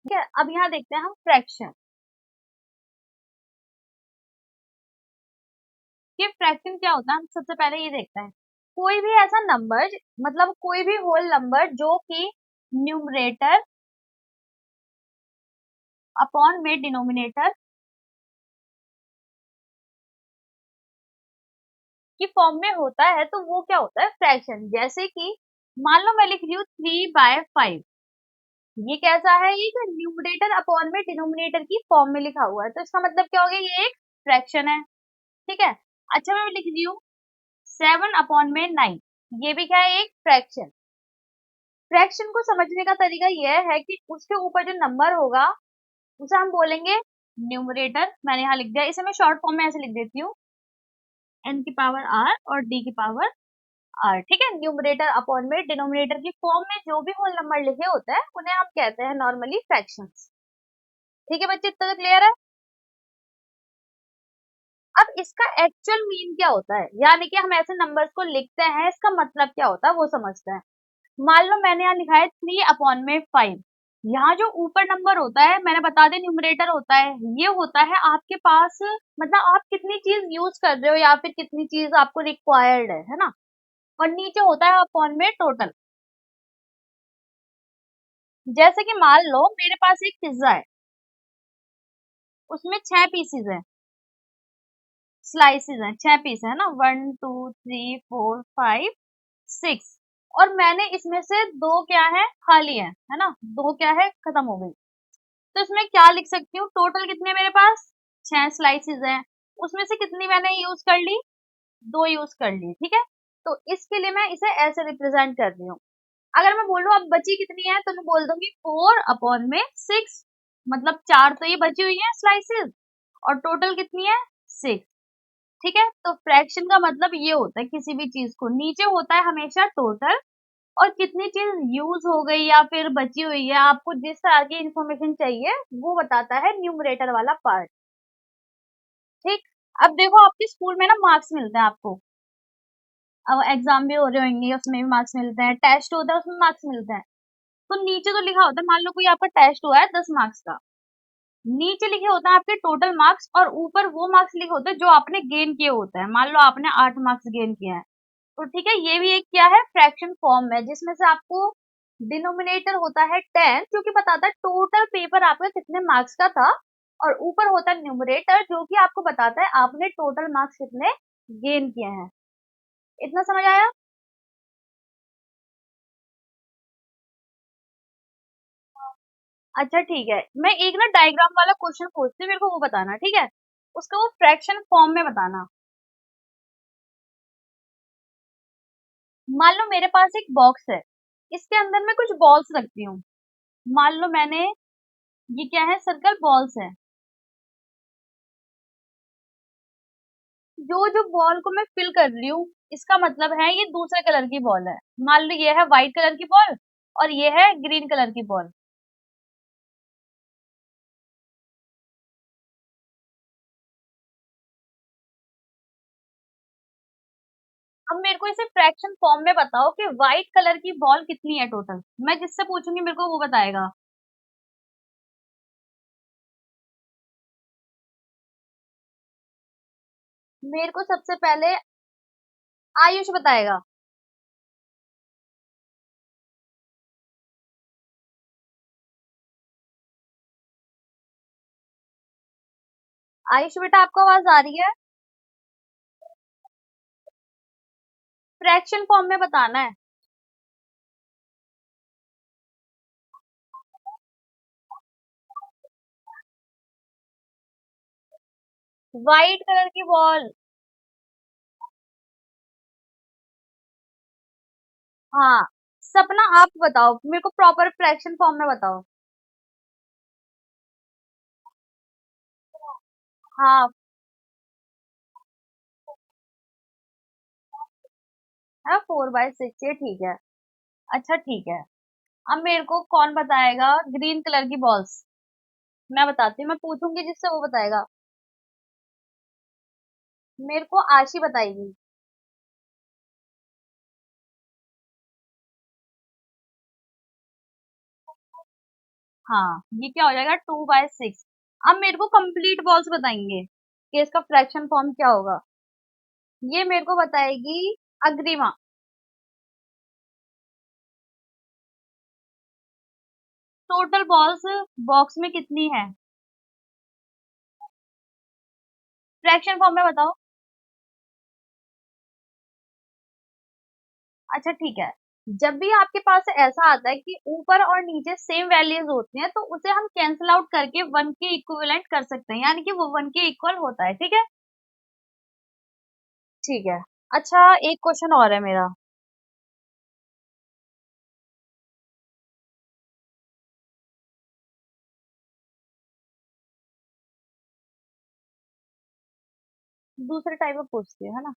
ठीक है, अब यहाँ देखते हैं हम फ्रैक्शन। कि फ्रैक्शन क्या होता है, हम सबसे पहले ये देखते हैं। कोई भी ऐसा नंबर, मतलब कोई भी होल नंबर जो कि न्यूमरेटर अपॉन में डिनोमिनेटर की फॉर्म में होता है, तो वो क्या होता है, फ्रैक्शन। जैसे कि मान लो मैं लिख रही हूँ 3/5, ये कैसा है, ये जो न्यूमरेटर अपॉन में डिनोमिनेटर की फॉर्म में लिखा हुआ है, तो इसका मतलब क्या हो गया, ये एक फ्रैक्शन है। ठीक है। अच्छा, मैं लिख रही हूँ 7/9, ये भी क्या है, एक फ्रैक्शन। फ्रैक्शन को समझने का तरीका यह है कि उसके ऊपर जो नंबर होगा उसे हम बोलेंगे न्यूमरेटर। मैंने यहाँ लिख दिया, इसे मैं शॉर्ट फॉर्म में ऐसे लिख देती हूँ, n की पावर r और d की पावर r। ठीक है, न्यूमरेटर अपॉन में डिनोमिनेटर की फॉर्म में जो भी होल नंबर लिखे होते हैं उन्हें हम कहते हैं नॉर्मली फ्रैक्शंस। ठीक है बच्चे, इतना तो क्लियर है। अब इसका एक्चुअल मीन क्या होता है, यानी कि हम ऐसे नंबर्स को लिखते हैं, इसका मतलब क्या होता है वो समझते हैं। मान लो मैंने यहाँ लिखा है 3/5, यहाँ जो ऊपर नंबर होता है, मैंने बता दिया न्यूमरेटर होता है, ये होता है आपके पास, मतलब आप कितनी चीज यूज कर रहे हो या फिर कितनी चीज आपको रिक्वायर्ड है ना। और नीचे होता है अपॉन में टोटल। जैसे कि मान लो मेरे पास एक पिज्जा है, उसमें 6 पीसेज है, स्लाइसेस हैं, 6 पीस है ना, 1 2 3 4 5 6। और मैंने इसमें से दो क्या है, खा लिए है ना, दो क्या है, खत्म हो गई। तो इसमें क्या लिख सकती हूँ, टोटल कितने मेरे पास 6 स्लाइसेस हैं, उसमें से कितनी मैंने यूज कर ली, दो यूज कर ली। ठीक है, तो इसके लिए मैं इसे ऐसे रिप्रेजेंट कर रही हूँ। अगर मैं बोलूँ अब बची कितनी है, तो मैं बोल दूंगी 4/6, मतलब 4 तो ये बची हुई है स्लाइसेस, और टोटल कितनी है, 6। ठीक है, तो फ्रैक्शन का मतलब ये होता है, किसी भी चीज को नीचे होता है हमेशा टोटल, और कितनी चीज यूज हो गई या फिर बची हुई है, आपको जिस तरह की इंफॉर्मेशन चाहिए वो बताता है न्यूमरेटर वाला पार्ट। ठीक। अब देखो आपके स्कूल में ना मार्क्स मिलते हैं आपको, अब एग्जाम भी हो रहे होंगे, उसमें भी मार्क्स मिलते हैं, टेस्ट होता है उसमें मार्क्स मिलते हैं। तो नीचे तो लिखा होता है, मान लो कोई आपका टेस्ट हुआ है 10 मार्क्स का, नीचे लिखे होते हैं आपके टोटल मार्क्स, और ऊपर वो मार्क्स लिखे होते हैं जो आपने गेन किए होते हैं। मान लो आपने 8 मार्क्स गेन किए हैं, तो ठीक है, ये भी एक क्या है, फ्रैक्शन फॉर्म है, जिसमें से आपको डिनोमिनेटर होता है 10, जो कि बताता है टोटल पेपर आपका कितने मार्क्स का था, और ऊपर होता है न्यूमरेटर, जो कि आपको बताता है आपने टोटल मार्क्स कितने गेन किए हैं। इतना समझ आया। अच्छा ठीक है, मैं एक ना डायग्राम वाला क्वेश्चन पूछती हूँ, मेरे को वो बताना, ठीक है, उसका वो फ्रैक्शन फॉर्म में बताना। मान लो मेरे पास एक बॉक्स है, इसके अंदर मैं कुछ बॉल्स रखती हूँ। मान लो मैंने, ये क्या है, सर्कल बॉल्स है। जो जो बॉल को मैं फिल कर रही हूँ, इसका मतलब है ये दूसरे कलर की बॉल है। मान लो ये है व्हाइट कलर की बॉल, और ये है ग्रीन कलर की बॉल। अब मेरे को इसे फ्रैक्शन फॉर्म में बताओ कि व्हाइट कलर की बॉल कितनी है टोटल। मैं जिससे पूछूंगी मेरे को वो बताएगा। मेरे को सबसे पहले आयुष बताएगा। आयुष बेटा, आपको आवाज आ रही है? फ्रैक्शन फॉर्म में बताना है। व्हाइट कलर की बॉल। हाँ, सपना आप बताओ मेरे को, प्रॉपर फ्रैक्शन फॉर्म में बताओ। हाँ, है 4/6, ये ठीक है। अच्छा ठीक है, अब मेरे को कौन बताएगा ग्रीन कलर की बॉल्स। मैं बताती हूँ, मैं पूछूंगी जिससे वो बताएगा। मेरे को आशी बताएगी। हाँ, ये क्या हो जाएगा 2/6। अब मेरे को कंप्लीट वॉल्स बताएंगे कि इसका फ्रैक्शन फॉर्म क्या होगा। ये मेरे को बताएगी अग्रिमा। टोटल बॉल्स बॉक्स में कितनी है? फ्रैक्शन फॉर्म में बताओ। अच्छा ठीक है। जब भी आपके पास ऐसा आता है कि ऊपर और नीचे सेम वैल्यूज होती हैं तो उसे हम कैंसिल आउट करके 1 के इक्विवेलेंट कर सकते हैं, यानी कि वो 1 के इक्वल होता है। ठीक है? ठीक है। अच्छा, एक क्वेश्चन और है मेरा। दूसरे टाइप में पूछती है ना?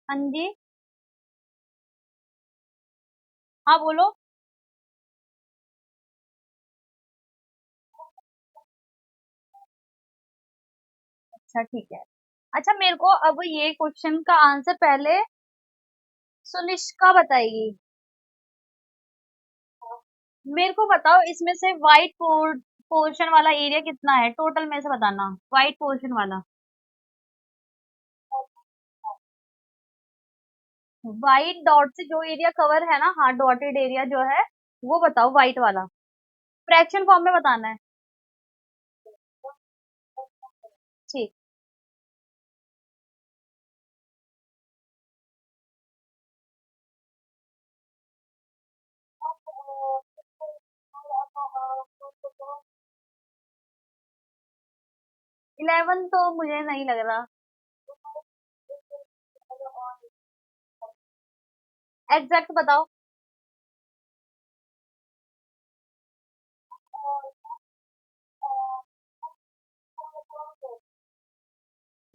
हाँ जी। हाँ बोलो। अच्छा ठीक है। अच्छा, मेरे को अब ये क्वेश्चन का आंसर पहले सुनिष्का बताएगी। मेरे को बताओ इसमें से व्हाइट पोर्शन वाला एरिया कितना है, टोटल में से बताना, व्हाइट पोर्शन वाला। व्हाइट डॉट से जो एरिया कवर है ना, हाँ डॉटेड एरिया जो है, वो बताओ व्हाइट वाला। फ्रैक्शन फॉर्म में बताना है। ठीक। 11 तो मुझे नहीं लग रहा। एग्जैक्ट बताओ।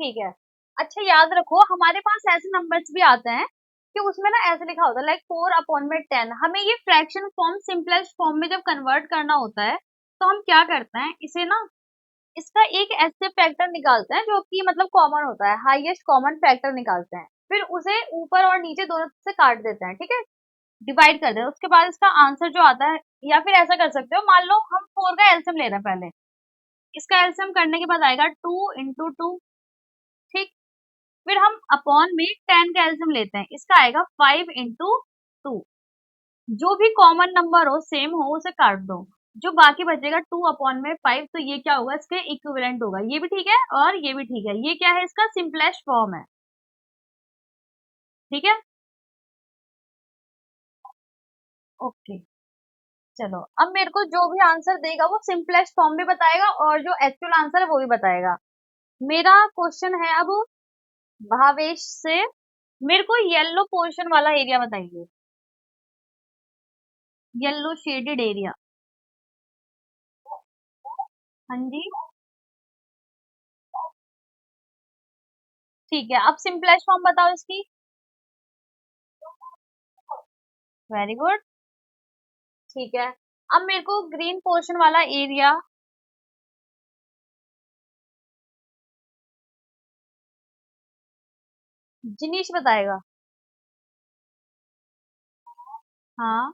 ठीक है। अच्छा याद रखो, हमारे पास ऐसे नंबर्स भी आते हैं कि उसमें ना ऐसे लिखा होता है लाइक 4/10। हमें ये फ्रैक्शन फॉर्म सिंपलेस्ट फॉर्म में जब कन्वर्ट करना होता है तो हम क्या करते हैं, इसे ना, इसका एक ऐसे फैक्टर निकालते हैं जो कि मतलब कॉमन होता है, हाईएस्ट कॉमन फैक्टर निकालते हैं, फिर उसे ऊपर और नीचे दोनों से काट देते हैं। ठीक है? डिवाइड कर देते हैं, उसके बाद इसका आंसर जो आता है, या फिर ऐसा कर सकते हो, मान लो हम 4 का एलसीएम ले रहे हैं पहले, इसका एलसीएम करने के बाद आएगा 2 × 2। ठीक। फिर हम अपॉन में 10 का एलसीएम लेते हैं, इसका आएगा 5 × 2। जो भी कॉमन नंबर हो, सेम हो, उसे काट दो, जो बाकी बचेगा 2/5, तो ये क्या होगा, इसके इक्विवेलेंट होगा। ये भी ठीक है और ये भी ठीक है। ये क्या है, इसका सिंपलेस्ट फॉर्म है। ठीक है? ओके। चलो, अब मेरे को जो भी आंसर देगा वो सिंपलेस्ट फॉर्म भी बताएगा और जो एक्चुअल आंसर है वो भी बताएगा। मेरा क्वेश्चन है अब भावेश से। मेरे को येलो पोर्शन वाला एरिया बताइए, येलो शेडेड एरिया। हाँ जी। ठीक है, अब सिंपलेस्ट फॉर्म बताओ इसकी। Very good. ठीक है। अब मेरे को ग्रीन पोर्शन वाला एरिया। जिनीश बताएगा। हाँ।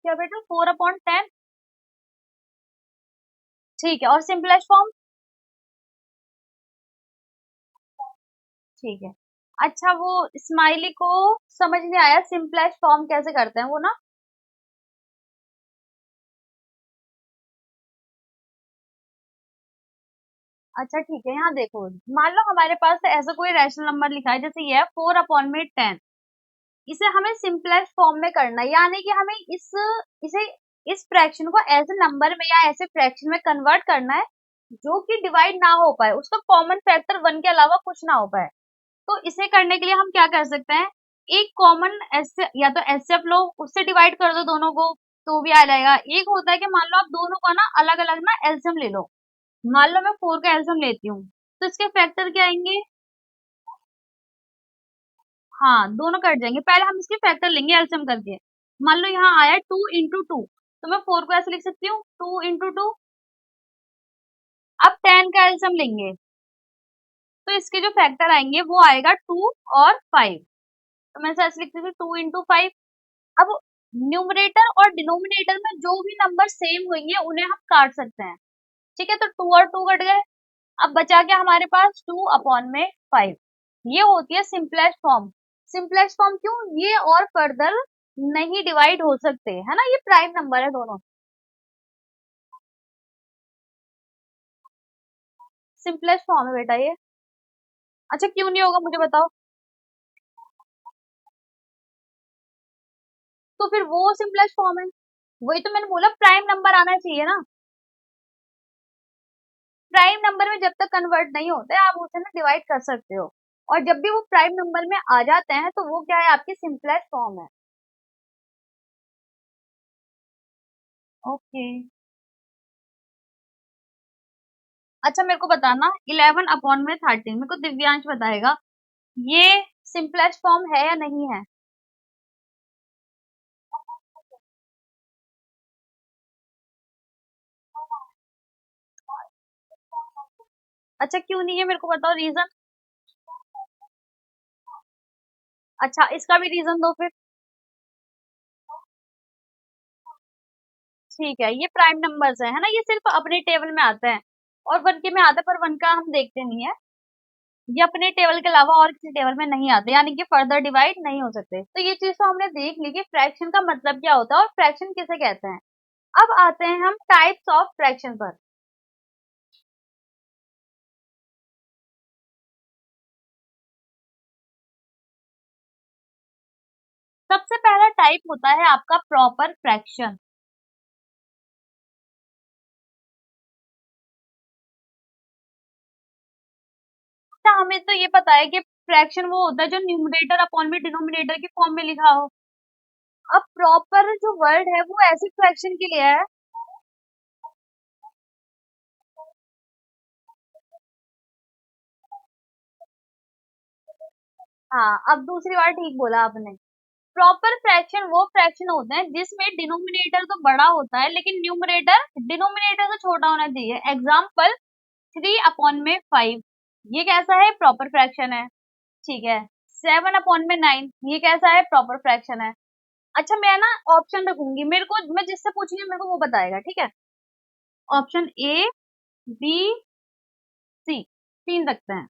क्या बेटा, 4/10। ठीक है, और सिंपलेस्ट फॉर्म। ठीक है। अच्छा, वो स्माइली को समझ नहीं आया सिंपलेस्ट फॉर्म कैसे करते हैं वो ना। अच्छा ठीक है, यहाँ देखो, मान लो हमारे पास ऐसा कोई रैशनल नंबर लिखा है, जैसे ये है 4/10। इसे हमें सिंपलेस्ट फॉर्म में करना है, यानी कि हमें इसे इस फ्रैक्शन को ऐसे नंबर में या ऐसे फ्रैक्शन में कन्वर्ट करना है जो कि डिवाइड ना हो पाए, उसका कॉमन फैक्टर 1 के अलावा कुछ ना हो पाए। तो इसे करने के लिए हम क्या कर सकते हैं, एक कॉमन एस या तो एचसीएफ लो, उससे डिवाइड कर दो दोनों को तो भी आ जाएगा। एक होता है कि मान लो आप दोनों का ना अलग अलग ना एलसीएम ले लो, मान लो मैं 4 का एलसीएम लेती हूँ तो इसके फैक्टर क्या आएंगे, हाँ दोनों कट जाएंगे। पहले हम इसके फैक्टर लेंगे एलसीएम करके। मान लो यहाँ आया 2 × 2 तो मैं 4 को ऐसे लिख सकती हूँ 2 × 2। अब 10 का एलसीएम लेंगे तो इसके जो फैक्टर आएंगे वो आएगा 2 और 5। तो मैं ऐसे लिख सकती हूँ 2 × 5। अब न्यूमरेटर और डिनोमिनेटर में जो भी नंबर सेम होंगे उन्हें हम काट सकते हैं। ठीक है, तो 2 और 2 कट गए। अब बचा क्या हमारे पास 2/5। ये होती है सिंपलेस्ट फॉर्म। सिंपलेस्ट फॉर्म क्यों, ये और फर्दर नहीं डिवाइड हो सकते है ना, ये प्राइम नंबर है दोनों। सिंपलेस्ट फॉर्म है बेटा ये। अच्छा क्यों नहीं होगा मुझे बताओ, तो फिर वो सिंपलेस्ट फॉर्म है। वही तो मैंने बोला प्राइम नंबर आना चाहिए ना। प्राइम नंबर में जब तक कन्वर्ट नहीं होते आप उसे ना डिवाइड कर सकते हो, और जब भी वो प्राइम नंबर में आ जाते हैं तो वो क्या है, आपकी सिंपलेस्ट फॉर्म है। ओके। अच्छा मेरे को बताना 11/13, मेरे को दिव्यांश बताएगा ये सिंपलेस्ट फॉर्म है या नहीं है। अच्छा क्यों नहीं है, मेरे को बताओ रीजन। अच्छा इसका भी रीजन दो फिर। ठीक है, ये प्राइम नंबर्स है ना, ये सिर्फ अपने टेबल में आता है और वन के में आता है, पर वन का हम देखते नहीं है। ये अपने टेबल के अलावा और किसी टेबल में नहीं आते, यानी कि फर्दर डिवाइड नहीं हो सकते। तो ये चीज तो हमने देख ली कि फ्रैक्शन का मतलब क्या होता है और फ्रैक्शन किसे कहते हैं। अब आते हैं हम टाइप्स ऑफ फ्रैक्शन पर। सबसे पहला टाइप होता है आपका प्रॉपर फ्रैक्शन। अच्छा हमें तो ये पता है कि फ्रैक्शन वो होता है जो न्यूमरेटर अपॉन में डिनोमिनेटर की फॉर्म में लिखा हो। अब प्रॉपर जो वर्ड है वो ऐसे फ्रैक्शन के लिए है। हाँ अब दूसरी बार ठीक बोला आपने। प्रॉपर फ्रैक्शन वो फ्रैक्शन होते हैं जिसमें डिनोमिनेटर तो बड़ा होता है लेकिन न्यूमरेटर डिनोमिनेटर से छोटा होना चाहिए। एग्जाम्पल 3/5, ये कैसा है, प्रॉपर फ्रैक्शन है। ठीक है, 7/9, ये कैसा है, प्रॉपर फ्रैक्शन है। अच्छा मैं ना ऑप्शन रखूंगी, मेरे को मैं जिससे पूछूंगी मेरे को वो बताएगा, ठीक है। ऑप्शन ए, बी, सी, तीन रखते हैं।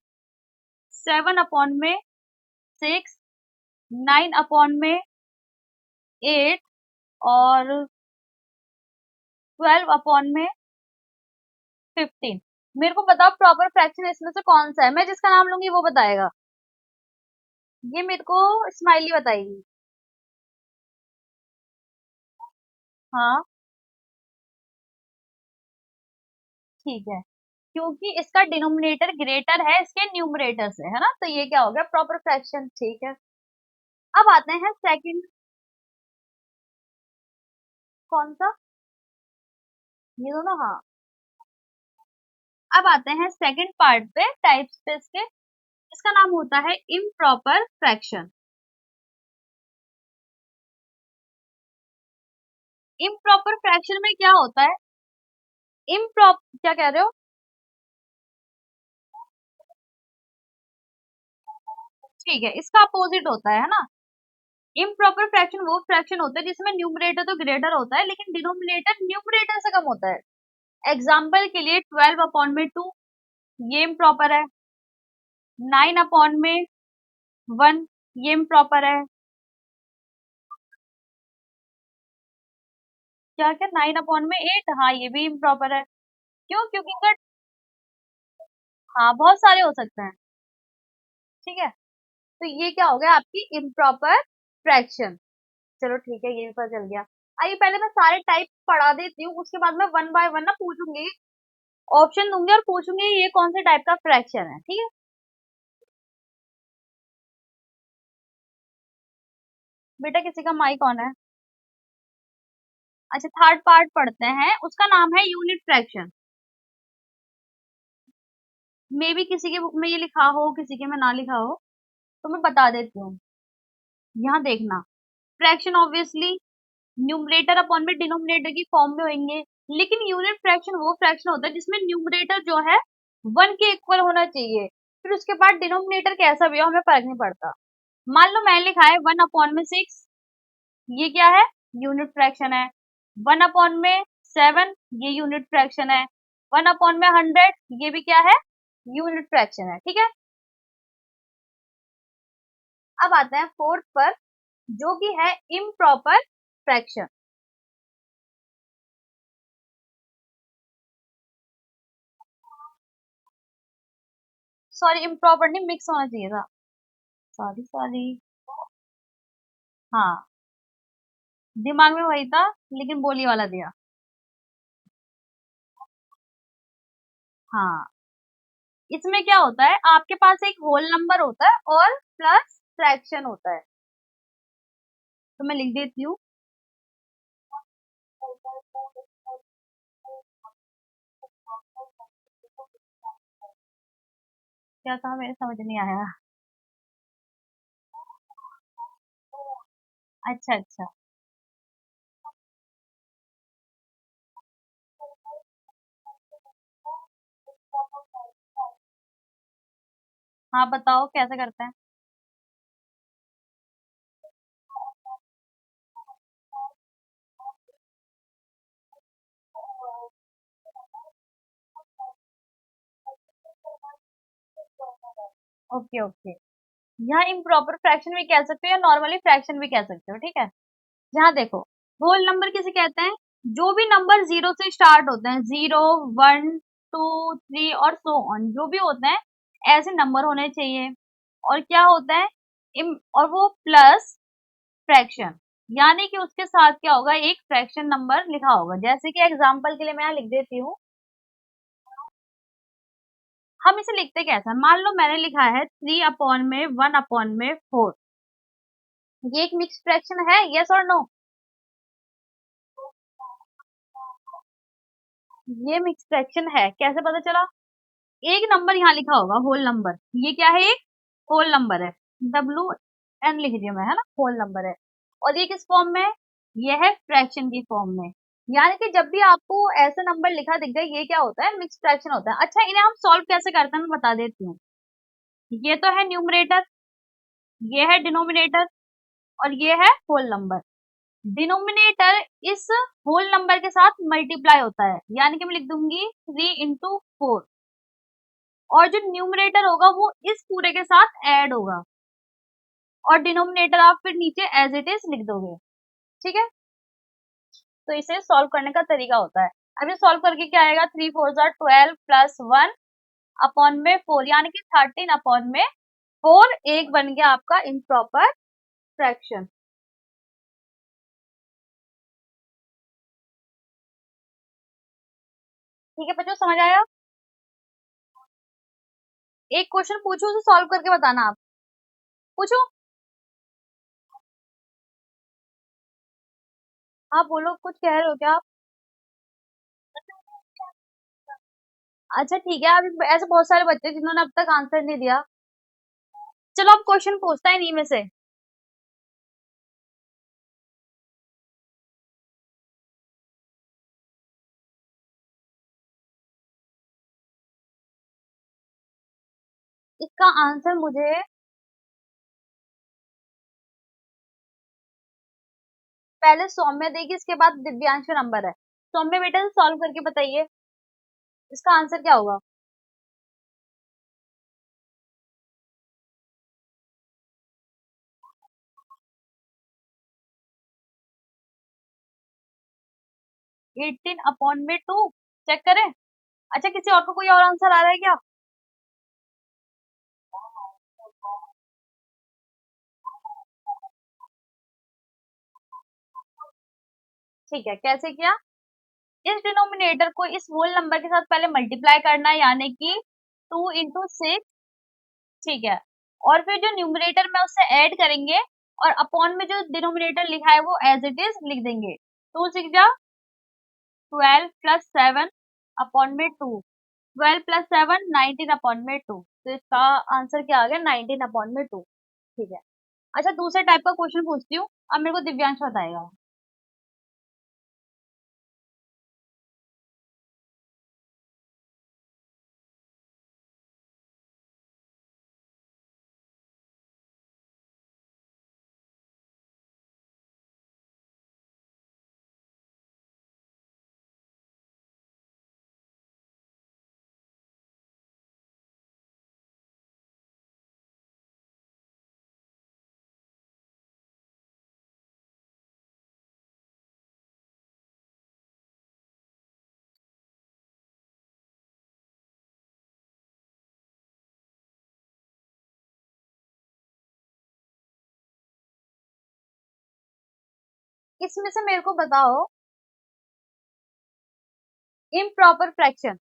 7/6, 9/8 और 12/15। मेरे को बताओ प्रॉपर फ्रैक्शन इसमें से कौन सा है, मैं जिसका नाम लूंगी वो बताएगा। ये मेरे को स्माइली बताएगी। हाँ ठीक है, क्योंकि इसका डिनोमिनेटर ग्रेटर है इसके न्यूमरेटर से, है ना, तो ये क्या हो गया, प्रॉपर फ्रैक्शन। ठीक है, अब आते हैं सेकंड। कौन सा, ये दोनों, हाँ। अब आते हैं सेकंड पार्ट पे, टाइप्स पे इसके। इसका नाम होता है इम्प्रॉपर फ्रैक्शन। इम्प्रॉपर फ्रैक्शन में क्या होता है, इम्प्रॉप क्या कह रहे हो। ठीक है, इसका अपोजिट होता है ना। इम्प्रॉपर फ्रैक्शन वो फ्रैक्शन होता है जिसमें न्यूमरेटर तो ग्रेटर होता है लेकिन डिनोमिनेटर न्यूमरेटर से कम होता है। एग्जाम्पल के लिए 12/2, ये इम्प्रॉपर है। 9/1, ये इम्प्रॉपर है। क्या क्या, 9/8, हाँ ये भी इम्प्रॉपर है। क्यों, क्योंकि इनका, हाँ बहुत सारे हो सकते हैं। ठीक है, तो ये क्या हो गया आपकी इम्प्रॉपर फ्रैक्शन। चलो ठीक है, ये भी पता चल गया। आइए पहले मैं सारे टाइप पढ़ा देती हूँ, उसके बाद मैं वन बाय वन ना पूछूंगी, ऑप्शन दूंगी और पूछूंगी ये कौन से टाइप का फ्रैक्शन है, ठीक है। बेटा किसी का माइक ऑन है। अच्छा थर्ड पार्ट पढ़ते हैं, उसका नाम है यूनिट फ्रैक्शन। मे बी किसी के बुक में ये लिखा हो, किसी के में ना लिखा हो, तो मैं बता देती हूँ। यहाँ देखना, फ्रैक्शन ऑब्वियसली न्यूमरेटर अपॉन में डिनोमिनेटर की फॉर्म में होंगे, लेकिन यूनिट फ्रैक्शन वो फ्रैक्शन होता है जिसमें न्यूमरेटर जो है 1 के इक्वल होना चाहिए, फिर उसके बाद डिनोमिनेटर कैसा भी हो हमें फर्क नहीं पड़ता। मान लो मैंने लिखा है 1 अपॉन में 6, ये क्या है, यूनिट फ्रैक्शन है। 1 अपॉन में 7, ये यूनिट फ्रैक्शन है। 1 अपॉन में 100, ये भी क्या है, यूनिट फ्रैक्शन है। ठीक है, अब आते हैं फोर्थ पर, जो कि है इम्प्रॉपर फ्रैक्शन। सॉरी इम्प्रॉपर नहीं, मिक्स होना चाहिए था, सॉरी सॉरी। हाँ, दिमाग में वही था लेकिन बोली वाला दिया। हाँ, इसमें क्या होता है, आपके पास एक होल नंबर होता है और प्लस फ्रैक्शन होता है, तो मैं लिख देती हूँ। क्या था मेरे समझ नहीं आया। अच्छा अच्छा, हाँ बताओ कैसे करते हैं। ओके ओके, यहाँ इम्प्रॉपर फ्रैक्शन भी कह सकते हो या नॉर्मली फ्रैक्शन भी कह सकते हो, ठीक है। यहाँ देखो, होल नंबर किसे कहते हैं, जो भी नंबर जीरो से स्टार्ट होते हैं, 0 1 2 3 और सो ऑन, जो भी होते हैं ऐसे नंबर होने चाहिए। और क्या होता है, और वो प्लस फ्रैक्शन, यानी कि उसके साथ क्या होगा, एक फ्रैक्शन नंबर लिखा होगा। जैसे कि एग्जांपल के लिए मैं यहाँ लिख देती हूँ, हम इसे लिखते कैसा, मान लो मैंने लिखा है 3 अपॉन में 1 अपॉन में 4, ये एक मिक्स फ्रैक्शन है, यस और नो। ये मिक्स फ्रैक्शन है, कैसे पता चला, एक नंबर यहाँ लिखा होगा होल नंबर, ये क्या है, एक होल नंबर है, डब्ल्यू एन लिख दिया मैं, है ना, होल नंबर है। और ये किस फॉर्म में है, ये है फ्रैक्शन की फॉर्म में। यानी कि जब भी आपको ऐसा नंबर लिखा दिख जाए, ये क्या होता है, मिक्स फ्रैक्शन होता है। अच्छा इन्हें हम सॉल्व कैसे करते हैं मैं बता देती हूँ। ये तो है न्यूमरेटर, ये है डिनोमिनेटर, और ये है होल नंबर। डिनोमिनेटर इस होल नंबर के साथ मल्टीप्लाई होता है, यानी कि मैं लिख दूंगी 3 इंटू 4, और जो न्यूमरेटर होगा वो इस पूरे के साथ ऐड होगा, और डिनोमिनेटर आप फिर नीचे एज इट इज लिख दोगे। ठीक है, तो इसे सॉल्व करने का तरीका होता है। अब ये सॉल्व करके क्या आएगा, 3 4 जार 12 प्लस 1 अपॉन में 4, यानी कि 13 अपॉन में 4, एक बन गया आपका इम्प्रॉपर फ्रैक्शन। ठीक है बच्चों, समझ आया। एक क्वेश्चन पूछो, उसे सॉल्व करके बताना आप, पूछो। आप बोलो, कुछ कह रहे हो क्या आप। अच्छा ठीक है, अभी ऐसे बहुत सारे बच्चे जिन्होंने अब तक आंसर नहीं दिया। चलो अब क्वेश्चन पूछता है इन्हीं में से। इसका आंसर मुझे पहले सौम्य देगी, इसके बाद दिव्यांश का नंबर है। सौम्य बेटा से सॉल्व करके बताइए, इसका आंसर क्या होगा। 18 अपॉन में 2, चेक करें। अच्छा किसी और को कोई और आंसर आ रहा है क्या। ठीक है, कैसे किया, इस डिनोमिनेटर को इस होल नंबर के साथ पहले मल्टीप्लाई करना है, यानी कि 2 इंटू 6। ठीक है, और फिर जो न्यूमरेटर में उससे ऐड करेंगे, और अपॉन में जो डिनोमिनेटर लिखा है वो एज इट इज लिख देंगे। 2 6 जा 12 प्लस 7 अपॉन में 2, 12 प्लस 7 19 अपॉन में 2। तो इसका आंसर क्या आ गया 19 अपॉन में 2। ठीक है। अच्छा दूसरे टाइप का क्वेश्चन पूछती हूँ, अब मेरे को दिव्यांश बताएगा। इसमें से मेरे को बताओ इम्प्रॉपर फ्रैक्शन।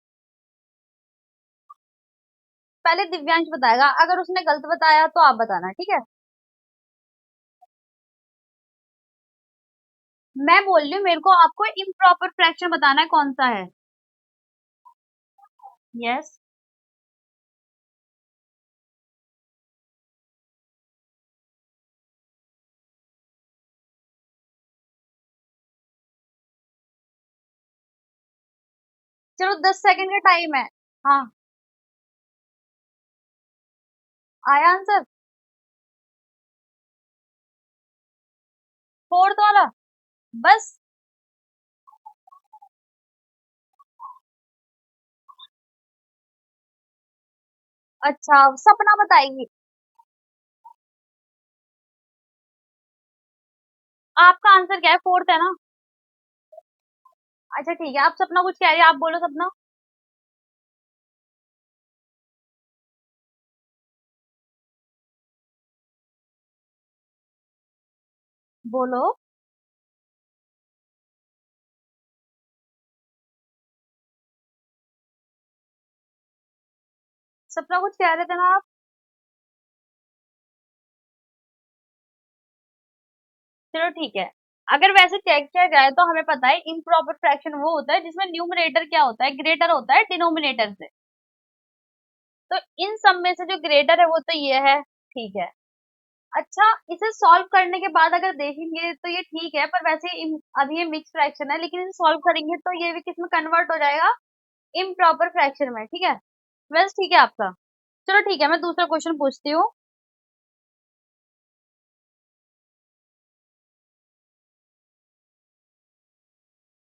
पहले दिव्यांश बताएगा, अगर उसने गलत बताया तो आप बताना, ठीक है। मैं बोल रही हूँ मेरे को आपको इम्प्रॉपर फ्रैक्शन बताना है कौन सा है। यस। चलो 10 सेकंड का टाइम है। हाँ आया आंसर, फोर्थ वाला। बस। अच्छा सपना बताएगी। आपका आंसर क्या है, फोर्थ है ना। अच्छा ठीक है, आप सपना कुछ कह रही है, आप बोलो सपना। बोलो। सपना कुछ कह रहे थे ना आप। चलो ठीक है। अगर वैसे चेक किया जाए तो हमें पता है इम्प्रॉपर फ्रैक्शन वो होता है जिसमें न्यूमरेटर क्या होता है, ग्रेटर होता है डिनोमिनेटर से। तो इन सब में से जो ग्रेटर है वो तो ये है, ठीक है। अच्छा इसे सॉल्व करने के बाद अगर देखेंगे तो ये ठीक है, पर वैसे अभी ये मिक्स फ्रैक्शन है, लेकिन इसे सॉल्व करेंगे तो ये भी किस में कन्वर्ट हो जाएगा, इम्प्रॉपर फ्रैक्शन में, ठीक है। वैसे ठीक है आपका। चलो ठीक है, मैं दूसरा क्वेश्चन पूछती हूँ।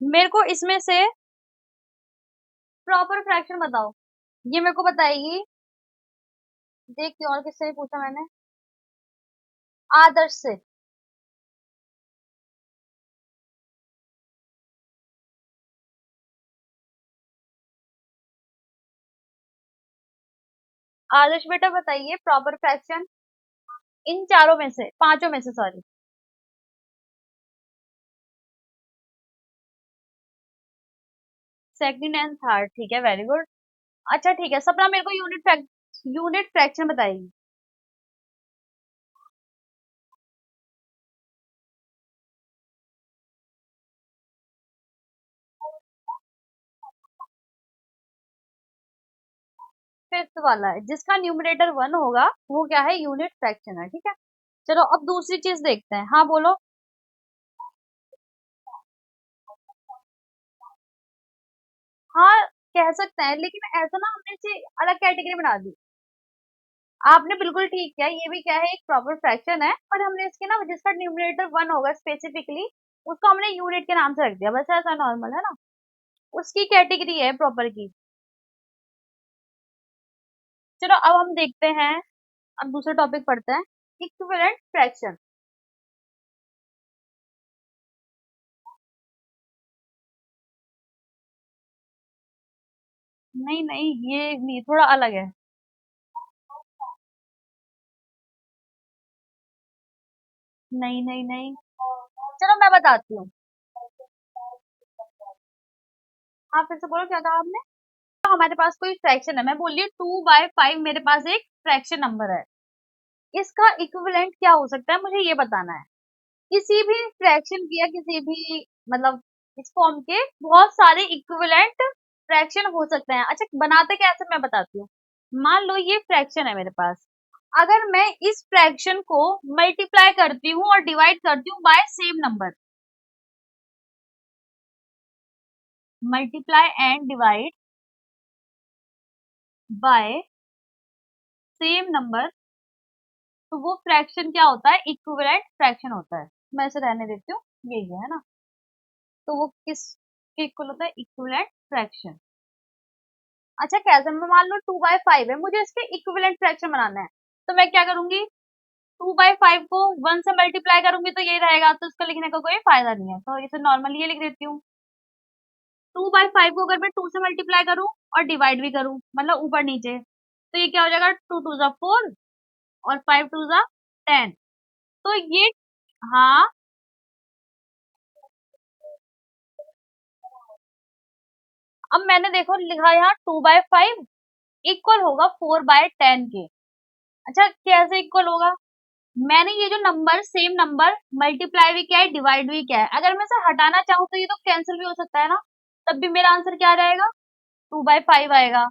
मेरे को इसमें से प्रॉपर फ्रैक्शन बताओ। ये मेरे को बताएगी। देखती हूँ और किससे पूछा मैंने। आदर्श से। आदर्श बेटा बताइए प्रॉपर फ्रैक्शन इन चारों में से, पांचों में से सॉरी। सेकंड एंड थर्ड, ठीक है, वेरी गुड। अच्छा ठीक है, सपना मेरे को यूनिट फ्रैक्शन बताइए। फिफ्थ वाला है जिसका न्यूमरेटर 1 होगा, वो क्या है, यूनिट फ्रैक्शन है, ठीक है। चलो अब दूसरी चीज देखते हैं, हाँ बोलो। हाँ कह सकते हैं, लेकिन ऐसा ना हमने इसे अलग कैटेगरी बना दी। आपने बिल्कुल ठीक किया, ये भी क्या है, एक प्रॉपर फ्रैक्शन है, पर हमने इसके ना जिसका न्यूमरेटर 1 होगा स्पेसिफिकली, उसको हमने यूनिट के नाम से रख दिया, बस ऐसा नॉर्मल है ना। उसकी कैटेगरी है प्रॉपर की। चलो अब हम देखते हैं, अब दूसरा टॉपिक पढ़ते हैं, इक्विवेलेंट फ्रैक्शन। नहीं नहीं ये नहीं, थोड़ा अलग है। नहीं नहीं नहीं। चलो मैं बताती हूँ। हाँ फिर से बोलो क्या कहा आपने। हमारे पास कोई फ्रैक्शन है, मैं बोल रही हूँ 2/5 मेरे पास एक फ्रैक्शन नंबर है। इसका इक्विवेलेंट क्या हो सकता है मुझे ये बताना है। किसी भी फ्रैक्शन की या किसी भी मतलब इस फॉर्म के बहुत सारे इक्विवेलेंट फ्रैक्शन हो सकते हैं। अच्छा बनाते कैसे मैं बताती हूँ। मान लो ये फ्रैक्शन है मेरे पास, अगर मैं इस फ्रैक्शन को मल्टीप्लाई करती हूँ और डिवाइड करती हूँ by same number, multiply and divide by same number, तो वो फ्रैक्शन क्या होता है, इक्विवेलेंट फ्रैक्शन होता है। मैं इसे रहने देती हूँ, यही है ना। तो वो किस के इक्वल होता है, इक्विवेलेंट फ्रैक्शन। अच्छा कैसे, मैं मान लो 2/5 है, मुझे इसके इक्विवेलेंट फ्रैक्शन बनाना है, तो मैं क्या करूंगी, 2/5 को 1 से मल्टीप्लाई करूंगी तो ये रहेगा, तो इसका लिखने का कोई फायदा नहीं है, तो इसे नॉर्मली ये लिख देती हूँ। 2/5 को अगर मैं 2 से मल्टीप्लाई करूं और डिवाइड भी करूं, मतलब ऊपर नीचे, तो ये क्या हो जाएगा, 2 2 जा 4 और 5 2 जा 10। तो ये, हाँ, अब मैंने देखो लिखा यहाँ 2/5 इक्वल होगा 4/10 के। अच्छा कैसे इक्वल होगा, मैंने ये जो नंबर सेम नंबर मल्टीप्लाई भी किया है डिवाइड भी किया है, अगर मैं इसे हटाना चाहूँ तो ये तो कैंसिल भी हो सकता है ना, तब भी मेरा आंसर क्या रहेगा, 2/5 आएगा।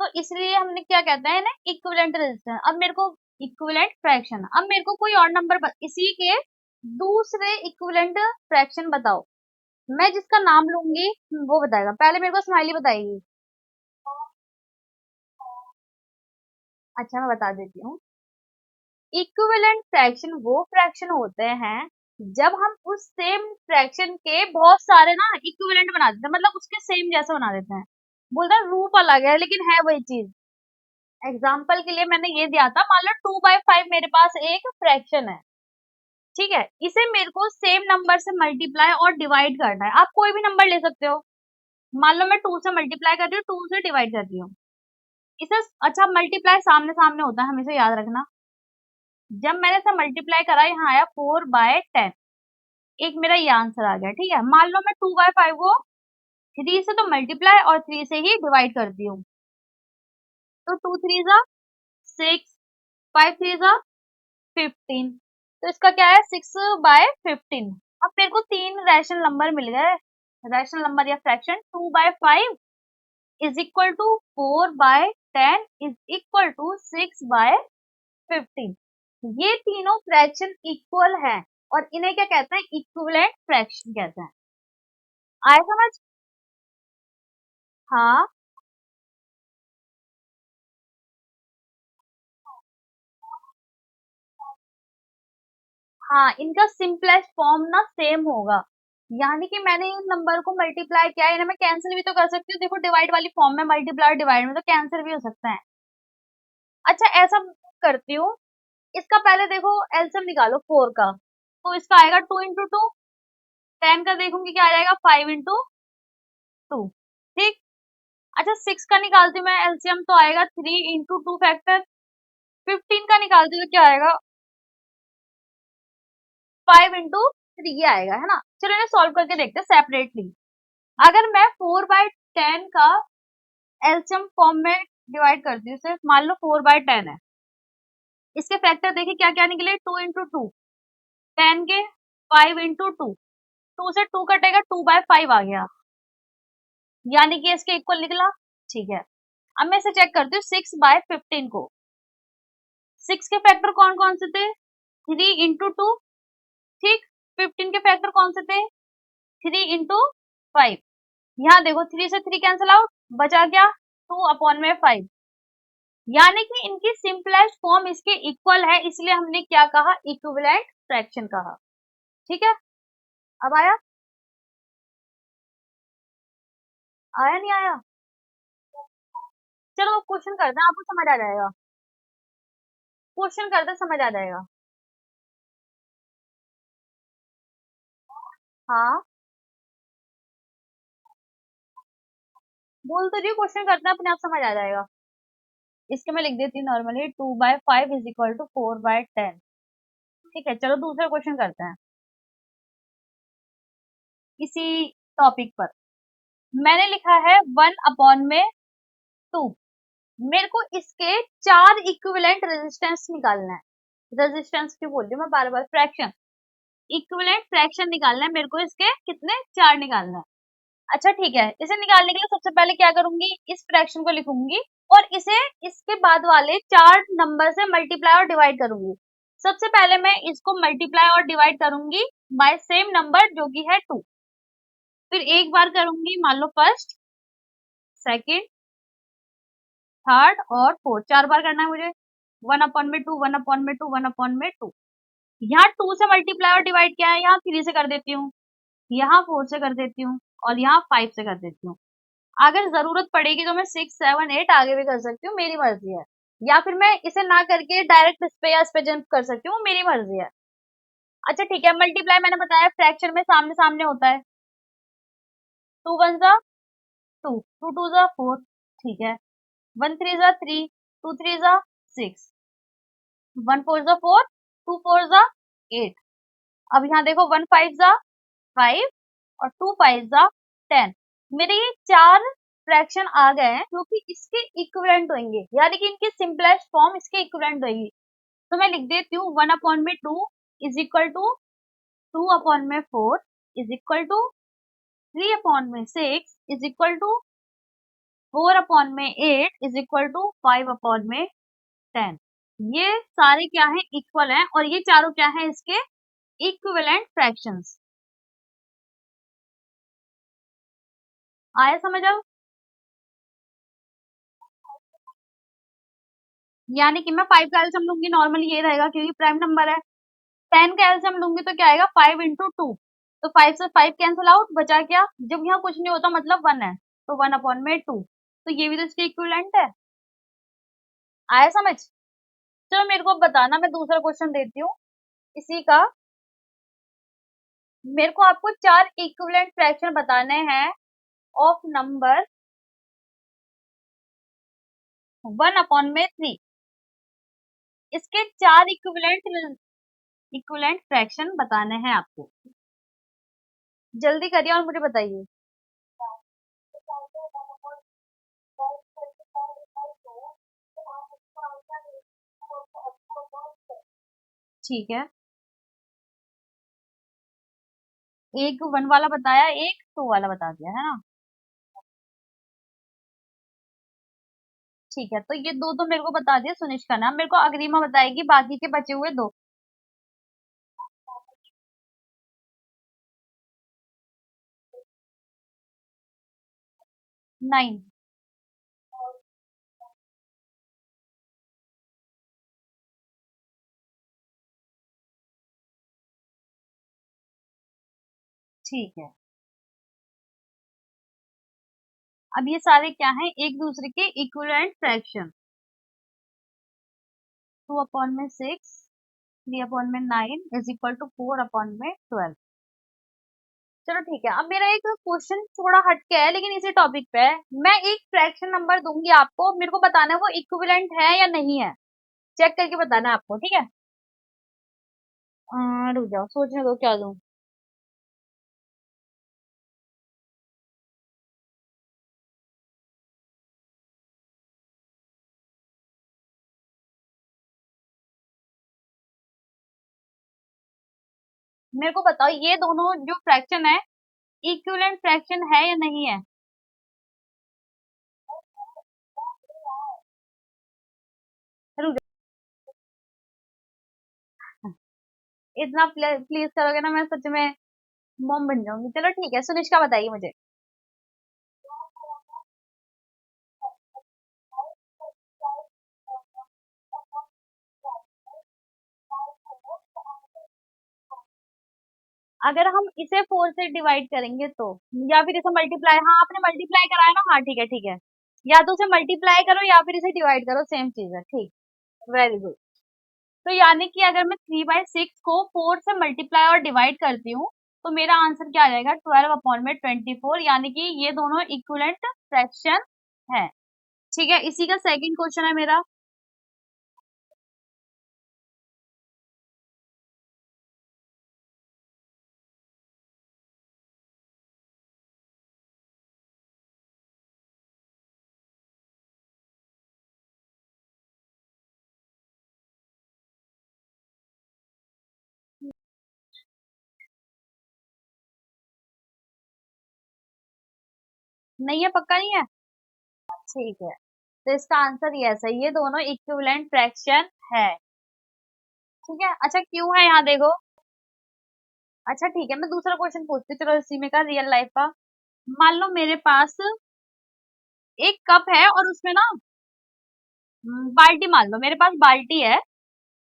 तो इसलिए हमने क्या कहते हैं ना, इक्विवेलेंट रेजिस्टेंस। अब मेरे को इक्विवेलेंट फ्रैक्शन, अब मेरे को कोई और नंबर इसी के दूसरे इक्विवेलेंट फ्रैक्शन बताओ, मैं जिसका नाम लूंगी वो बताएगा, पहले मेरे को स्माइली बताएगी। अच्छा मैं बता देती हूँ, इक्विवेलेंट फ्रैक्शन वो फ्रैक्शन होते हैं जब हम उस सेम फ्रैक्शन के बहुत सारे ना इक्विवेलेंट बना देते हैं, मतलब उसके सेम जैसा बना देते हैं, बोलते हैं रूप अलग है लेकिन है वही चीज। एग्जाम्पल के लिए मैंने ये दिया था, मान लो 2/5 मेरे पास एक फ्रैक्शन है, ठीक है, इसे मेरे को सेम नंबर से मल्टीप्लाई और डिवाइड करना है, आप कोई भी नंबर ले सकते हो। मान लो मैं 2 से मल्टीप्लाई कर रही हूँ, 2 से डिवाइड कर रही हूँ इसे। अच्छा मल्टीप्लाई सामने सामने होता है, हमेशा याद रखना। जब मैंने इसे मल्टीप्लाई करा, यहाँ आया 4/10, एक मेरा ये आंसर आ गया, ठीक है। मान लो मैं 2/5 को 3 से तो मल्टीप्लाई और 3 से ही डिवाइड करती हूँ, तो 2 3 जा 6, 5 3 जा 15, तो इसका क्या है 6/15। अब मेरे को तीन रैशनल नंबर मिल गए, रैशनल नंबर या fraction, 2/5 is equal to 4/10 is equal to 6/15। ये तीनों फ्रैक्शन इक्वल है और इन्हें क्या कहते हैं, इक्विवेलेंट फ्रैक्शन कहते हैं। आया समझ। हाँ हाँ, इनका सिंपलेस्ट फॉर्म ना सेम होगा, यानी कि मैंने इन नंबर को मल्टीप्लाई किया है, इन्हें मैं कैंसिल भी तो कर सकती हूँ, देखो डिवाइड वाली फॉर्म में मल्टीप्लाई डिवाइड में तो कैंसिल भी हो सकता है। अच्छा ऐसा करती हूँ, इसका पहले देखो एलसीएम निकालो 4 का, तो इसका आएगा 2 इंटू 2, 10 का देखूंगी क्या आ जाएगा 5 इंटू 2, ठीक। अच्छा 6 का निकालती हूँ मैं एलसीएम, तो आएगा 3 इंटू 2 फैक्टर। 15 का निकालती हूँ तो क्या आएगा 5 इंटू 3 आएगा, है ना। चलो इन्हें सॉल्व करके देखते हैं सेपरेटली। अगर मैं 4/10 का एलसीएम फॉर्म में डिवाइड करती हूँ, सिर्फ मान लो 4/10 है, इसके फैक्टर देखिए क्या क्या निकले, 2 इंटू 2 10 के, 5 इंटू 2, 2 से 2 कटेगा 2/5 आ गया, यानी कि इसके इक्वल निकला, ठीक है। अब मैं इसे चेक करती हूँ 6/15 को, 6 के फैक्टर कौन कौन से थे, 3 इंटू 2, ठीक। 15 के फैक्टर कौन से थे, 3 इंटू 5, यहाँ देखो 3 से 3 कैंसिल आउट, बचा क्या 2/5, यानी कि इनकी सिंपलेस्ट फॉर्म इसके इक्वल है, इसलिए हमने क्या कहा, इक्विवेलेंट फ्रैक्शन कहा, ठीक है। अब आया, आया नहीं आया, चलो क्वेश्चन करते हैं, आपको समझ आ जाएगा, क्वेश्चन करते समझ आ जाएगा। हाँ बोल तो रही हूँ, क्वेश्चन करते हैं अपने आप समझ आ जाएगा। इसके मैं लिख देती हूँ नॉर्मली 2/5 इज इक्वल टू 4/10, ठीक है। चलो दूसरा क्वेश्चन करते हैं इसी टॉपिक पर। मैंने लिखा है 1/2, मेरे को इसके 4 इक्विवेलेंट रेजिस्टेंस निकालना है, रेजिस्टेंस क्यों बोल रही हूँ मैं बार बार, फ्रैक्शन, इक्विवेलेंट फ्रैक्शन निकालना है मेरे को, इसके कितने, 4 निकालना है। अच्छा ठीक है, इसे निकालने के लिए सबसे पहले क्या करूंगी, इस फ्रैक्शन को लिखूंगी और इसे इसके बाद वाले 4 नंबर से मल्टीप्लाई और डिवाइड करूंगी। सबसे पहले मैं इसको मल्टीप्लाई और डिवाइड करूंगी बाय सेम नंबर जो कि है 2। फिर एक बार करूंगी, मान लो फर्स्ट, सेकंड, थर्ड और फोर्थ, 4 बार करना है मुझे। 1 अपॉन में 2, 1 अपॉन में 2, 1 अपॉन में 2। यहाँ 2 से मल्टीप्लाई और डिवाइड क्या है, यहाँ 3 से कर देती हूँ, यहाँ 4 से कर देती हूँ और यहाँ 5 से कर देती हूँ। अगर जरूरत पड़ेगी तो मैं 6, 7, 8 आगे भी कर सकती हूँ, मेरी मर्जी है। या फिर मैं इसे ना करके डायरेक्ट इस पे या इस पे जंप कर सकती हूँ, मेरी मर्जी है। अच्छा ठीक है, मल्टीप्लाई मैंने बताया फ्रैक्शन में सामने सामने होता है। 2 1 जा 2, 2 2 जा 4, ठीक है। 1 3 जा 3, 2 3 जा 6, 1 4 जा 4, 2 4 जा 8। अब यहाँ देखो 1 5 जा 5 और 2 5 जा 10। मेरे ये 4 फ्रैक्शन आ गए हैं जो कि इसके इक्विवेलेंट होंगे, यानी कि इनकी सिंपलेस्ट फॉर्म इसके इक्विवेलेंट होगी। तो मैं लिख देती हूँ 1 अपॉन में 2 इज इक्वल टू 2 अपॉन में 4 इज इक्वल टू 3 अपॉन में 6 इज इक्वल टू 4 अपॉन में 8 इज इक्वल टू 5 अपॉन में 10। ये सारे क्या है, इक्वल हैं और ये चारों क्या है, इसके इक्विवेलेंट फ्रैक्शंस। आया समझ अब? यानी कि मैं 5 का एलसीएम लूंगी, नॉर्मली ये रहेगा क्योंकि प्राइम नंबर है। 10 का एलसीएम लूंगी तो क्या आएगा, 5 इंटू 2। तो 5 से 5 कैंसिल आउट, बचा क्या, जब यहाँ कुछ नहीं होता मतलब 1 है, तो 1 अपॉन में 2। तो ये भी तो इसके इक्विवेलेंट है। आया समझ? चलो मेरे को बताना, मैं दूसरा क्वेश्चन देती हूँ इसी का। मेरे को आपको 4 इक्विवेलेंट फ्रैक्शन बताने हैं ऑफ नंबर 1 अपॉन में 3। इसके 4 इक्विवेलेंट फ्रैक्शन बताने हैं आपको। जल्दी करिए और मुझे बताइए। ठीक है, एक 1 वाला बताया, एक 2 वाला बता दिया है ना। ठीक है, तो ये दो तो मेरे को बता दिया सुनिश का नाम, मेरे को अग्रिमा बताएगी बाकी के बचे हुए 2। 9। ठीक है, अब ये सारे क्या हैं, एक दूसरे के इक्विवेलेंट फ्रैक्शन। 2 अपॉन में 6, 3 अपॉन में 9 इज इक्वल टू 4 अपॉन में 12। चलो ठीक है, अब मेरा एक क्वेश्चन थोड़ा हट के है लेकिन इसी टॉपिक पे है। मैं एक फ्रैक्शन नंबर दूंगी आपको, मेरे को बताना है वो इक्विवेलेंट है या नहीं है, चेक करके बताना है आपको, ठीक है। रुक जाओ, सोचने दो क्या दूं। मेरे को बताओ ये दोनों जो फ्रैक्शन है इक्विवेलेंट फ्रैक्शन है या नहीं है। रुक जाओ, इतना प्लीज करोगे ना मैं सच में मॉम बन जाऊंगी। चलो ठीक है, सुनिष्का बताइए मुझे। अगर हम इसे 4 से डिवाइड करेंगे तो, या फिर इसे मल्टीप्लाई, हाँ आपने मल्टीप्लाई कराया ना, हाँ ठीक है ठीक है। या तो उसे मल्टीप्लाई करो या फिर इसे डिवाइड करो, सेम चीज है, ठीक। Very good. तो यानी कि अगर मैं 3/6 को 4 से मल्टीप्लाई और डिवाइड करती हूँ तो मेरा आंसर क्या आ जाएगा, 12 अपॉन में 24, यानी कि ये दोनों इक्विवेलेंट फ्रैक्शन है। ठीक है, इसी का सेकंड क्वेश्चन है मेरा। नहीं है, पक्का नहीं है? ठीक है, तो इसका आंसर यस है, ये दोनों इक्विवेलेंट फ्रैक्शन है। ठीक है, अच्छा क्यों है यहाँ देखो। अच्छा ठीक है, मैं दूसरा क्वेश्चन पूछती हूँ, चलो इसी में का रियल लाइफ का। मान लो मेरे पास एक कप है और उसमें ना बाल्टी, मान लो मेरे पास बाल्टी है,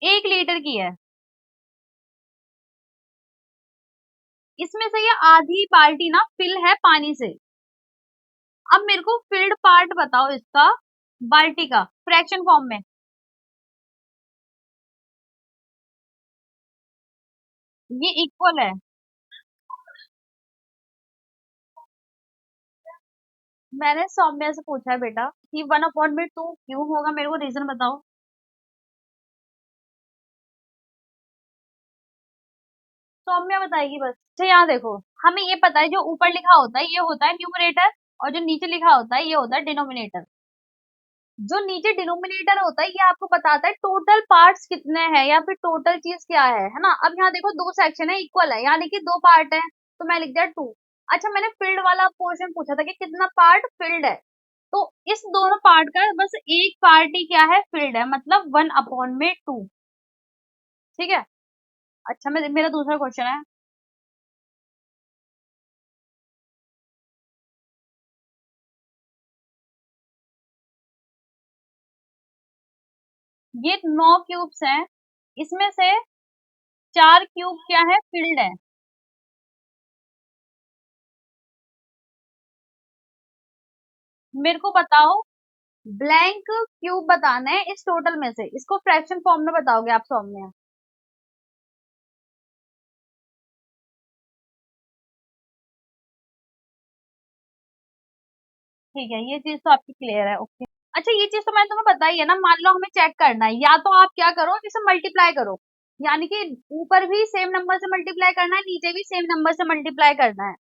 1 लीटर की है। इसमें से ये आधी बाल्टी ना फिल है पानी से। अब मेरे को फिल्ड पार्ट बताओ इसका, बाल्टी का फ्रैक्शन फॉर्म में। ये इक्वल है। मैंने सौम्या से पूछा है बेटा कि 1/2 क्यों होगा, मेरे को रीजन बताओ। सौम्या बताएगी बस। अच्छा यहाँ देखो, हमें ये पता है जो ऊपर लिखा होता है ये होता है न्यूमरेटर, और जो नीचे लिखा होता है ये होता है डिनोमिनेटर। जो नीचे डिनोमिनेटर होता है ये आपको बताता है टोटल पार्ट्स कितने हैं या फिर टोटल चीज क्या है ना। अब यहाँ देखो दो सेक्शन है, इक्वल है, यानी कि 2 पार्ट है, तो मैं लिख दिया 2। अच्छा मैंने फील्ड वाला पोर्शन पूछा था कि कितना पार्ट फील्ड है, तो इस दोनों पार्ट का बस एक पार्ट ही क्या है, फील्ड है, मतलब 1/2। ठीक है। अच्छा मेरा दूसरा क्वेश्चन है, ये 9 क्यूब्स हैं, इसमें से 4 क्यूब क्या है, फील्ड है। मेरे को बताओ, ब्लैंक क्यूब बताना है इस टोटल में से, इसको फ्रैक्शन फॉर्म में बताओगे आप सौम्य। ठीक है, ये चीज तो आपकी क्लियर है, ओके। अच्छा ये चीज तो मैंने तुम्हें बताई है ना, मान लो हमें चेक करना है, या तो आप क्या करो इसे मल्टीप्लाई करो, यानी कि ऊपर भी सेम नंबर से मल्टीप्लाई करना है, नीचे भी सेम नंबर से मल्टीप्लाई करना है।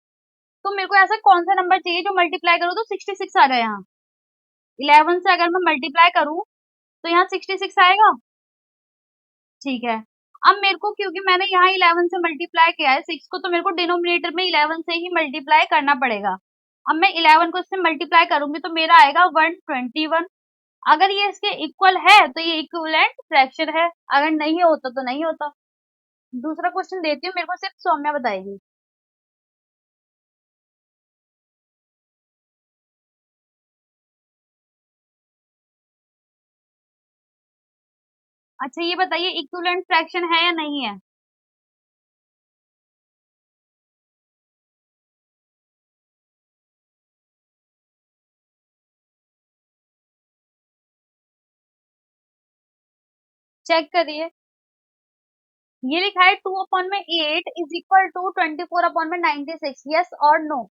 तो मेरे को ऐसा कौन सा नंबर चाहिए जो मल्टीप्लाई करो तो 66 आ जाए यहाँ। 11 से अगर मैं मल्टीप्लाई करूँ तो यहाँ 66 आएगा। ठीक है। अब मेरे को क्योंकि मैंने यहाँ 11 से मल्टीप्लाई किया है 6 को, तो मेरे को डिनोमिनेटर में 11 से ही मल्टीप्लाई करना पड़ेगा। अब मैं 11 को इससे मल्टीप्लाई करूंगी तो मेरा आएगा 121। अगर ये इसके इक्वल है तो ये इक्विवेलेंट फ्रैक्शन है, अगर नहीं होता तो नहीं होता। दूसरा क्वेश्चन देती हूँ, मेरे को सिर्फ सौम्या बताएगी। अच्छा ये बताइए इक्विवेलेंट फ्रैक्शन है या नहीं है। चेक करिए। ये लिखा है 2/8 इज इक्वल टू 24/96, यस और नो।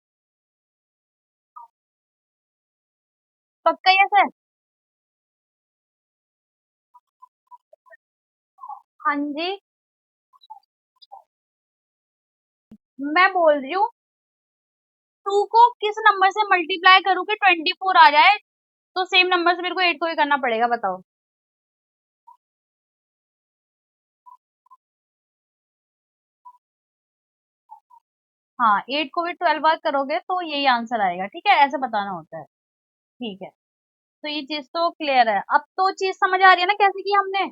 पक्का यस है। हाँ जी। मैं बोल रही हूँ 2 को किस नंबर से मल्टीप्लाई करूँ कि 24 आ जाए, तो सेम नंबर से मेरे को 8 को ही करना पड़ेगा, बताओ। हाँ 8 को भी 12 बार करोगे तो यही आंसर आएगा, ठीक है, ऐसे बताना होता है। ठीक है, तो ये चीज तो क्लियर है, अब तो चीज समझ आ रही है ना कैसे की हमने।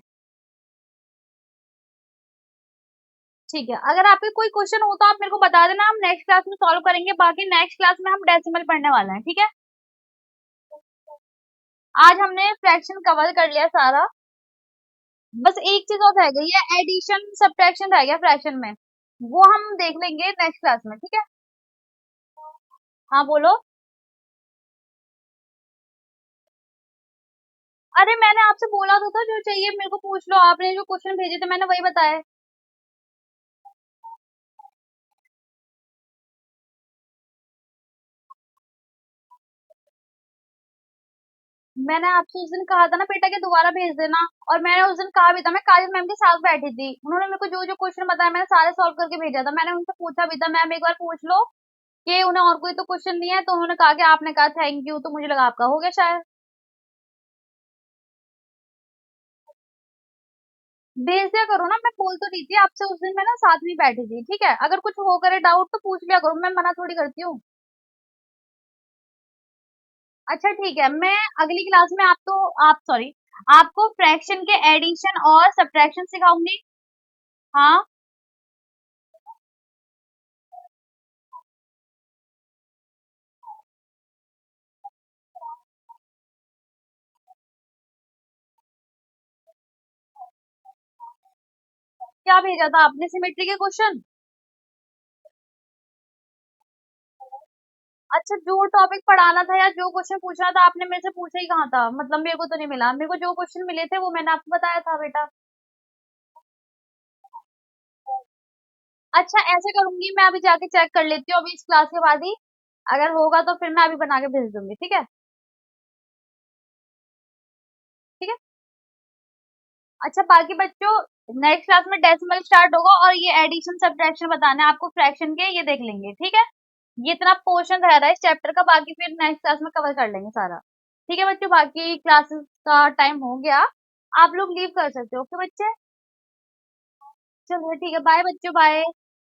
ठीक है, अगर आपके कोई क्वेश्चन हो तो आप मेरे को बता देना, हम नेक्स्ट क्लास में सॉल्व करेंगे, बाकी नेक्स्ट क्लास में हम डेसिमल पढ़ने वाले हैं, ठीक है। आज हमने फ्रैक्शन कवर कर लिया सारा, बस एक चीज और रह गई है, एडिशन सब्ट्रैक्शन रह गया फ्रैक्शन में, वो हम देख लेंगे नेक्स्ट क्लास में, ठीक है। हाँ बोलो। अरे मैंने आपसे बोला तो था जो चाहिए मेरे को पूछ लो, आपने जो क्वेश्चन भेजे थे मैंने वही बताया। मैंने आपसे उस दिन कहा था ना बेटा कि दोबारा भेज देना, और मैंने उस दिन कहा भी था, मैं काजल मैम के साथ बैठी थी, उन्होंने मेरे को जो जो क्वेश्चन बताया मैंने सारे सॉल्व करके भेजा था, मैंने उनसे पूछा भी था मैम एक बार पूछ लो कि उन्हें और कोई तो क्वेश्चन नहीं है, तो उन्होंने कहा कि आपने कहा थैंक यू, तो मुझे लगा आपका हो गया शायद। भेज दिया करो ना, मैं बोल तो रही थी आपसे उस दिन, मैं ना साथ में बैठी थी, ठीक है, अगर कुछ हो करे डाउट तो पूछ लिया करो, मैं मना थोड़ी करती हूँ। अच्छा ठीक है, मैं अगली क्लास में आपको फ्रैक्शन के एडिशन और सब्ट्रैक्शन सिखाऊंगी। हाँ, क्या भेजा था आपने सिमेट्री के क्वेश्चन? अच्छा, जो टॉपिक पढ़ाना था या जो क्वेश्चन पूछना था आपने मेरे से पूछा ही कहाँ था? मतलब मेरे को तो नहीं मिला। मेरे को जो क्वेश्चन मिले थे वो मैंने आपको बताया था बेटा। अच्छा ऐसे करूंगी, मैं अभी जाके चेक कर लेती हूँ अभी इस क्लास के बाद ही। अगर होगा तो फिर मैं अभी बना के भेज दूंगी, ठीक है? ठीक है। अच्छा बाकी बच्चों, नेक्स्ट क्लास में डेसिमल स्टार्ट होगा और ये एडिशन सब्ट्रैक्शन बताना है आपको फ्रैक्शन के, ये देख लेंगे, ठीक है? ये इतना पोर्शन रह रहा है इस चैप्टर का, बाकी फिर नेक्स्ट क्लास में कवर कर लेंगे सारा। ठीक है बच्चों, बाकी क्लासेस का टाइम हो गया, आप लोग लीव कर सकते हो। ओके बच्चे, चलो ठीक है, बाय बच्चों, बाय।